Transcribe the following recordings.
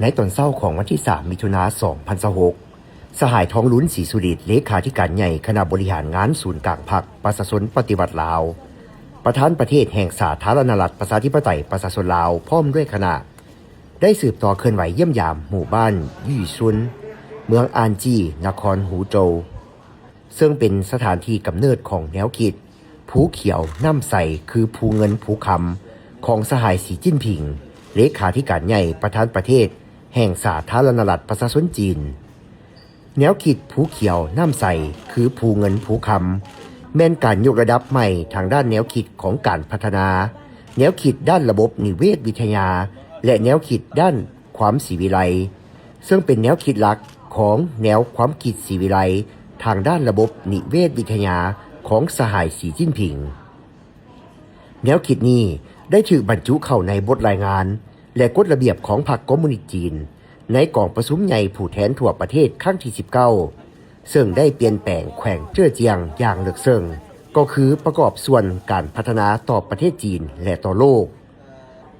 ในตอนเช้าของวันที่ 3 มิถุนายน 2026 สหายทองลุ้นศรีสุริตเลขาธิการใหญ่คณะบริหารงานศูนย์กลางพรรคประชาชนปฏิวัติลาวประธานประเทศแห่งสาธารณรัฐประชาธิปไตยประชาชนลาวพร้อมด้วยคณะได้สืบต่อเคลื่อนไหวเยี่ยมยามหมู่บ้านยี่ซุนเมืองอานจีนครหูโจวซึ่งเป็นสถานที่กำเนิดของแนวคิดภูเขียวน้ำใสคือภูเงินภูคำของสหายสีจิ้นผิงเลขาธิการใหญ่ประธานประเทศแห่งสาธารณรัฐประชาชนจีนแนวคิดภูเขียวน้ำใสคือภูเงินภูคำแม่นการยกระดับใหม่ทางด้านแนวคิดของการพัฒนาแนวคิดด้านระบบนิเวศวิทยาและแนวคิดด้านความศิวิไลซ์ซึ่งเป็นแนวคิดหลักของแนวความคิดศิวิไลซ์ทางด้านระบบนิเวศวิทยาของสหายสีจิ้นผิงแนวคิดนี้ได้ถูกบรรจุเข้าในบทรายงานและกฎระเบียบของพรรคคอมมิวนิสต์จีนในกองประชุมใหญ่ผู้แทนทั่วประเทศครั้งที่ 19ซึ่งได้เปลี่ยนแปลงแขวงเจ้อเจียงอย่างลึกซึ้งก็คือประกอบส่วนการพัฒนาต่อประเทศจีนและต่อโลก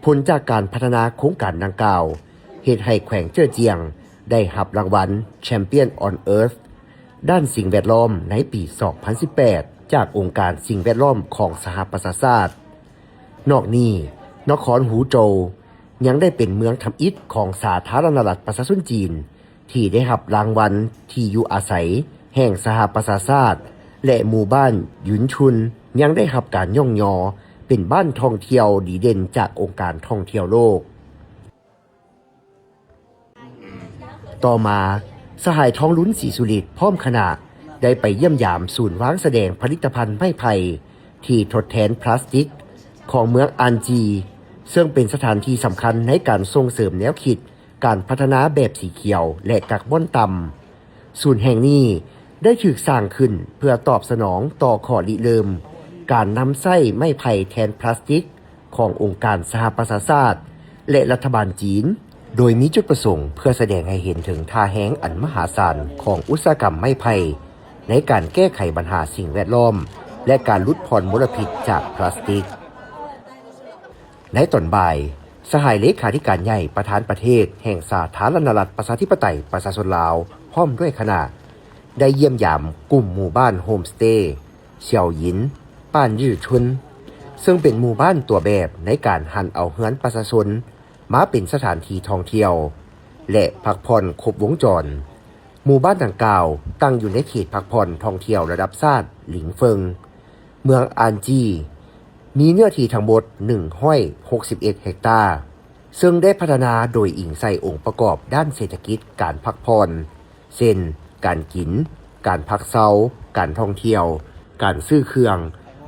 ผลจากการพัฒนาโครงการดังกล่าวเหตุให้แขวงเจ้อเจียงได้รับรางวัล Champion on Earth ด้านสิ่งแวดล้อมในปี 2018 จากองค์การสิ่งแวดล้อมของสหประชาชาตินอกนี้นครหูโจวยังได้เป็นเมืองทำอิฐของสาธารณรัฐประชาชนจีนที่ได้รับรางวัลที่อยู่อาศัยแห่งสหประชาชาติและหมู่บ้านหยุนชุนยังได้รับการย่องยอเป็นบ้านท่องเที่ยวดีเด่นจากองค์การท่องเที่ยวโลกต่อมาสหายทองลุ้นศรีสุริตพร้อมคณะได้ไปเยี่ยมยามศูนย์วางแสดงผลิตภัณฑ์ไม้ไผ่ที่ทดแทนพลาสติกของเมืองอานจีซึ่งเป็นสถานที่สำคัญในการส่งเสริมแนวคิดการพัฒนาแบบสีเขียวและกักบอนต่ำศูนย์แห่งนี้ได้ถูกสร้างขึ้นเพื่อตอบสนองต่อข้อริเริ่มการนำไส้ไม้ไผ่แทนพลาสติกขององค์การสหประชาชาติและรัฐบาลจีนโดยมีจุดประสงค์เพื่อแสดงให้เห็นถึงท่าแห้งอันมหาศาลของอุตสาหกรรมไม้ไผ่ในการแก้ไขปัญหาสิ่งแวดล้อมและการลดผ่อนมลพิษจากพลาสติกในตอนบ่ายสหายเลขาธิการใหญ่ประธานประเทศแห่งสาธารณรัฐประชาธิปไตยประชาชนลาวพร้อมด้วยคณะได้เยี่ยมยามกลุ่มหมู่บ้านโฮมสเตย์เฉียวหยินป้านยื่อชุนซึ่งเป็นหมู่บ้านตัวแบบในการหันเอาเฮือนประชาชนมาเป็นสถานที่ท่องเที่ยวและพักผ่อนครบวงจรหมู่บ้านดังกล่าวตั้งอยู่ในเขตพักผ่อนท่องเที่ยวระดับชาติหลิงเฟิงเมืองอานจีมีเนื้อที่ทั้งหมด161เฮกตาร์ซึ่งได้พัฒนาโดยอิงใส่องค์ประกอบด้านเศรษฐกิจการพักผ่อนเช่นการกินการพักเช้าการท่องเที่ยวการซื้อเครื่อง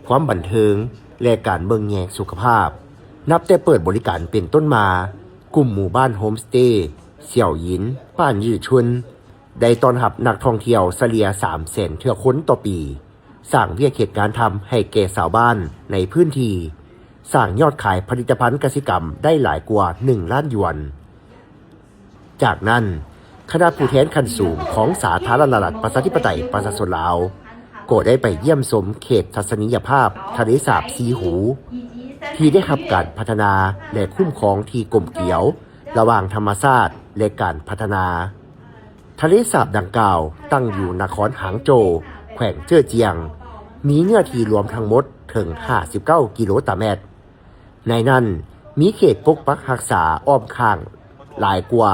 ความบันเทิงและการเบิ่งแยงสุขภาพนับแต่เปิดบริการเป็นต้นมากลุ่มหมู่บ้านโฮมสเตย์เสี่ยวหยินป้านยี่ชุนได้ต้อนรับนักท่องเที่ยวเฉลี่ย 300,000 เทื่อคนต่อปีสร้างเวียกเหตุการณ์ทำให้แก่ชาวบ้านในพื้นที่สร้างยอดขายผลิตภัณฑ์กสิกรรมได้หลายกว่า1 ล้านหยวนจากนั้นคณะผู้แทนขั้นสูงของสาธารณรัฐประชาธิปไตยประชาชนลาวก็ได้ไปเยี่ยมชมเขตทัศนียภาพทะเลสาบซีหูที่ได้รับการพัฒนาและคุ้มครองที่กลมเกลียวระหว่างธรรมชาติและการพัฒนาทะเลสาบดังกล่าวตั้งอยู่นครหางโจวแขวงเจ้อเจียงมีเนื้อที่รวมทั้งหมดถึง59 กิโลตารางเมตรในนั้นมีเขตปกปักรักษาอ้อมข้างหลายกว่า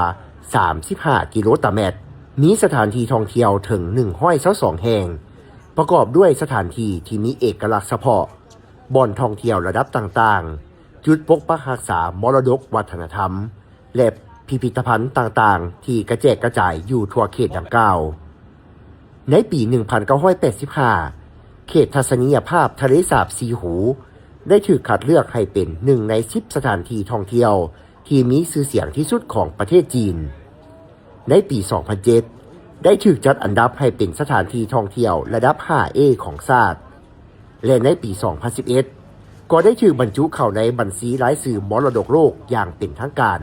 35 กิโลตารางเมตรมีสถานที่ท่องเที่ยวถึง122แห่งประกอบด้วยสถานที่ที่มีเอกลักษณ์เฉพาะบ่อนท่องเที่ยวระดับต่างๆจุดปกปักรักษามรดกวัฒนธรรมและพิพิธภัณฑ์ต่างๆที่กระแจกกระจายอยู่ทั่วเขตดังกล่าวในปี 1985 เขตทัศนียภาพทะเลสาบซีหูได้ถูกคัดเลือกให้เป็น1 ใน 10 สถานที่ท่องเที่ยวที่มีชื่อเสียงที่สุดของประเทศจีนในปี 2007 ได้ถูกจัดอันดับให้เป็นสถานที่ท่องเที่ยวระดับ 5A ของชาติและในปี 2011 ก็ได้ถูกบรรจุเข้าในบัญชีรายชื่อมรดกโลกอย่างเป็นทางการ